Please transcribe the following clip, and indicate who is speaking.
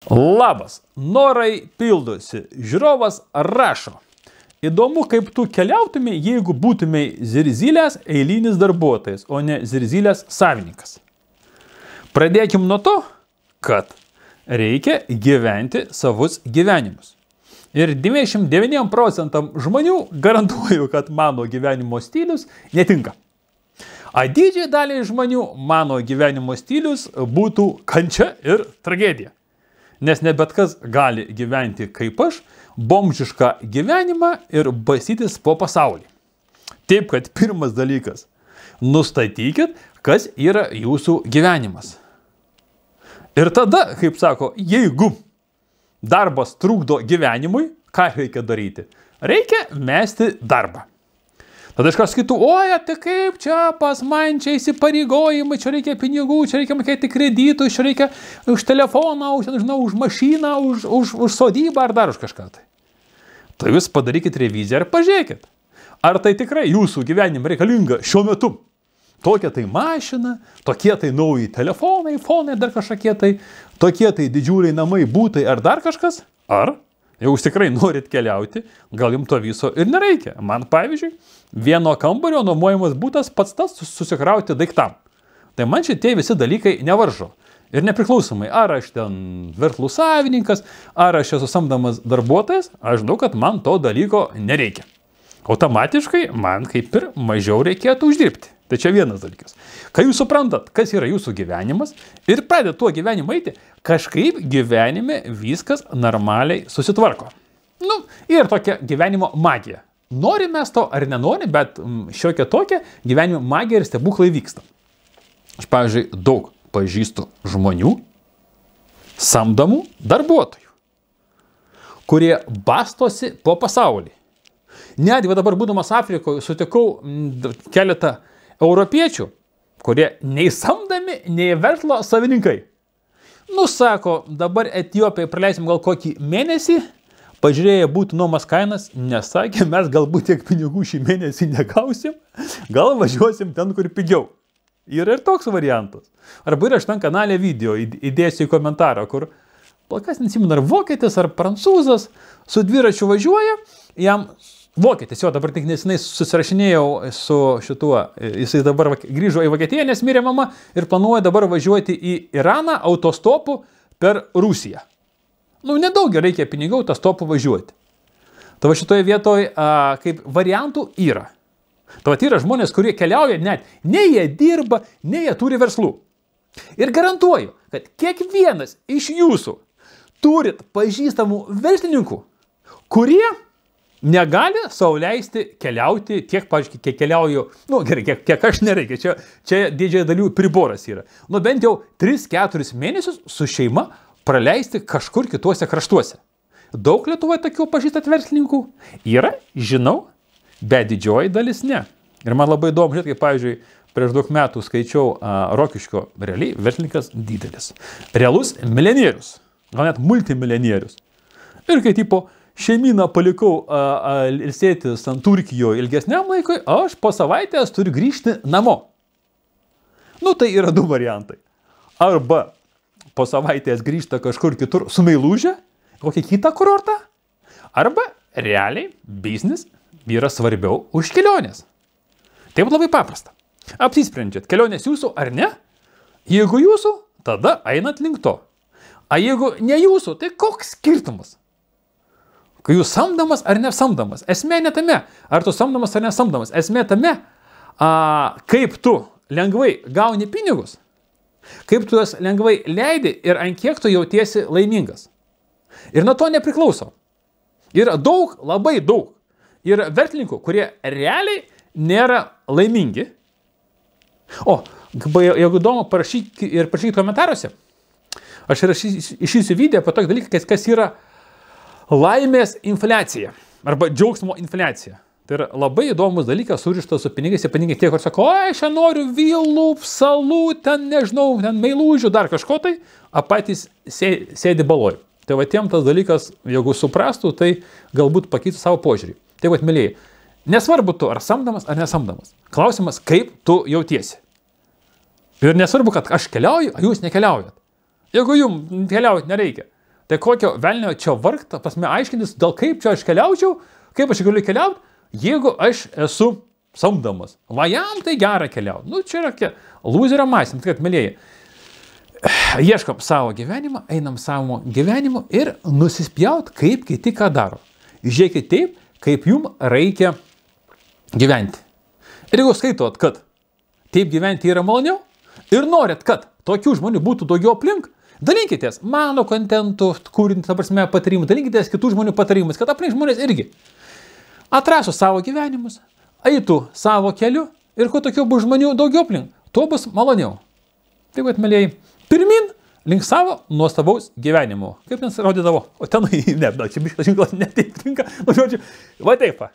Speaker 1: Labas, norai pildosi, žiūrovas rašo. Įdomu, kaip tu keliautumai, jeigu būtumai Zirzilės eilinis darbuotojas, o ne Zirzilės savininkas. Pradėkim nuo to, kad reikia gyventi savus gyvenimus. Ir 99% žmonių garantuoju, kad mano gyvenimo stilius netinka. A didžiai daliai žmonių mano gyvenimo stilius būtų kančia ir tragedija. Nes ne bet kas gali gyventi kaip aš, bomžišką gyvenimą ir bastytis po pasaulį. Taip, kad pirmas dalykas – nustatykit, kas yra jūsų gyvenimas. Ir tada, kaip sako, jeigu darbas trukdo gyvenimui, ką reikia daryti? Reikia mesti darbą. Tada kažkas sakytų, oi, tai kaip čia pas man čia įsipareigojimai, čia reikia pinigų, čia reikia mokėti kreditų, čia reikia už telefoną, už mašiną, už sodybą ar dar už kažką. Tai jūs padarykit reviziją ir pažiūrėkit, ar tai tikrai jūsų gyvenime reikalinga šiuo metu. Tokia tai mašina, tokie tai nauji telefonai, fonai, dar kažkokie tai, tokie tai didžiuliai namai, būtai ar dar kažkas, ar jau jūs tikrai norit keliauti, gal jums to viso ir nereikia. Man, pavyzdžiui, vieno kambario nuomojamas būtas pats tas susikrauti daiktam. Tai man šitie visi dalykai nevaržo. Ir nepriklausomai, ar aš ten verslų savininkas, ar aš esu samdamas darbuotojas, aš žinau, kad man to dalyko nereikia. Automatiškai man kaip ir mažiau reikėtų uždirbti. Tai čia vienas dalykas. Kai jūs suprantat, kas yra jūsų gyvenimas ir pradedat tuo gyvenimu eiti, kažkaip gyvenime viskas normaliai susitvarko. Ir tokia gyvenimo magija. Nori mes to ar nenori, bet šiokia tokia gyvenimo magija ir stebuklai vyksta. Aš, pavyzdžiui, daug pažįstu žmonių, samdomų darbuotojų, kurie bastosi po pasaulį. Netgi dabar būdamas Afrikoje sutikau keletą europiečių, kurie nei samdami, nei verslo savininkai. Sako, dabar Etiopijai praleisim gal kokį mėnesį, pažiūrėję būtų nuomas kainas, nesakė, mes galbūt tiek pinigų šį mėnesį negausim, gal važiuosim ten, kur pigiau. Yra ir toks variantas. Arba yra šitam kanale video, įdėsiu į komentarą, kur kas nesimena, ar vokietis, ar prancūzas su dviračiu važiuoja, jam vokietis, jo dabar tik nesinai susirašinėjau su šituo, jisai dabar grįžo į Vokietiją, nes mirė mama ir planuoja dabar važiuoti į Iraną autostopu per Rusiją. Nedaug reikia pinigų autostopu važiuoti. Tai va šitoje vietoje kaip variantų yra. Tai va yra žmonės, kurie keliauja net, nei jie dirba, nei jie turi verslų. Ir garantuoju, kad kiekvienas iš jūsų turit pažįstamų verslininkų, kurie negali sau leisti keliauti tiek, pavyzdžiui, kiek keliauju, gerai, kiek aš nereikia, čia didžiai dalių priboras yra. Bent jau 3-4 mėnesius su šeima praleisti kažkur kituose kraštuose. Daug Lietuvoje tokių pažįstat verslininkų? Yra, žinau, bet didžioji dalis ne. Ir man labai įdomu, žiūrėt, kaip, pavyzdžiui, prieš daug metų skaičiau Rokiškio realiai verslininkas didelis. Realus milijonierius, gal net multimilijonierius. Ir kai tipo šeimyną palikau ilsėtis ant Turkijoje ilgesniam laikui, aš po savaitės turiu grįžti namo. Tai yra du variantai. Arba po savaitės grįžta kažkur kitur su meiluže, kokį kitą kurortą, arba realiai biznis yra svarbiau už kelionės. Taip labai paprasta. Apsisprendžiat, kelionės jūsų ar ne? Jeigu jūsų, tada einat link to. A jeigu ne jūsų, tai koks skirtumas? Kai jūs samdamas ar nesamdamas. Esmė ne tame, ar tu samdamas ar nesamdamas. Esmė tame, kaip tu lengvai gauni pinigus, kaip tu juos lengvai leidi ir ant kiek tu jautiesi laimingas. Ir nuo to nepriklauso. Yra daug, labai daug. Yra verslininkų, kurie realiai nėra laimingi. Jeigu įdomu, parašykit komentaruose. Aš išysiu video apie tokį dalyką, kas yra laimės infliacija arba džiaugsmo infliacija. Tai yra labai įdomus dalykas surištas su pinigais ir pinigai tie, kur sako, aš noriu vilų, salų, ten nežinau, ten meilužių, dar kažko tai, patys sėdi baloj. Tai va tiem tas dalykas, jeigu suprastų, tai galbūt pakeistų savo požiūrį. Tai va, mėlyjei, nesvarbu tu ar samdamas ar nesamdamas. Klausimas, kaip tu jautiesi. Ir nesvarbu, kad aš keliauju, o jūs nekeliaujat. Jeigu jums keliaujat nereikia, Tai kokio velnio čia vargta, pasme aiškintis, dėl kaip čia aš keliaučiau, kaip aš galiu keliauti, jeigu aš esu samdomas. Va jam tai gera keliauti. Nu, čia yra lūzerio mąstym, kad mėlėjai. Ieškam savo gyvenimą, einam savo gyvenimu ir nusispjaut, kaip kiti ką daro. Žiūrėkit taip, kaip jums reikia gyventi. Ir jeigu skaitot, kad taip gyventi yra maloniau ir norit, kad tokių žmonių būtų daugiau aplink, dalinkitės mano kontentų, kūrint, ta prasme, patarimų, dalinkitės kitų žmonių patarimais, kad aplink žmonės irgi atrasų savo gyvenimus, eitų savo keliu ir kuo tokių bus žmonių daugiau aplink, tuo bus maloniau. Taip, kad, mėlėjai, pirmin link savo nuostabaus gyvenimo. Kaip ten rodydavo? O ten, ne, čia biškas žinklas netinka, nu žodžiu, va taip.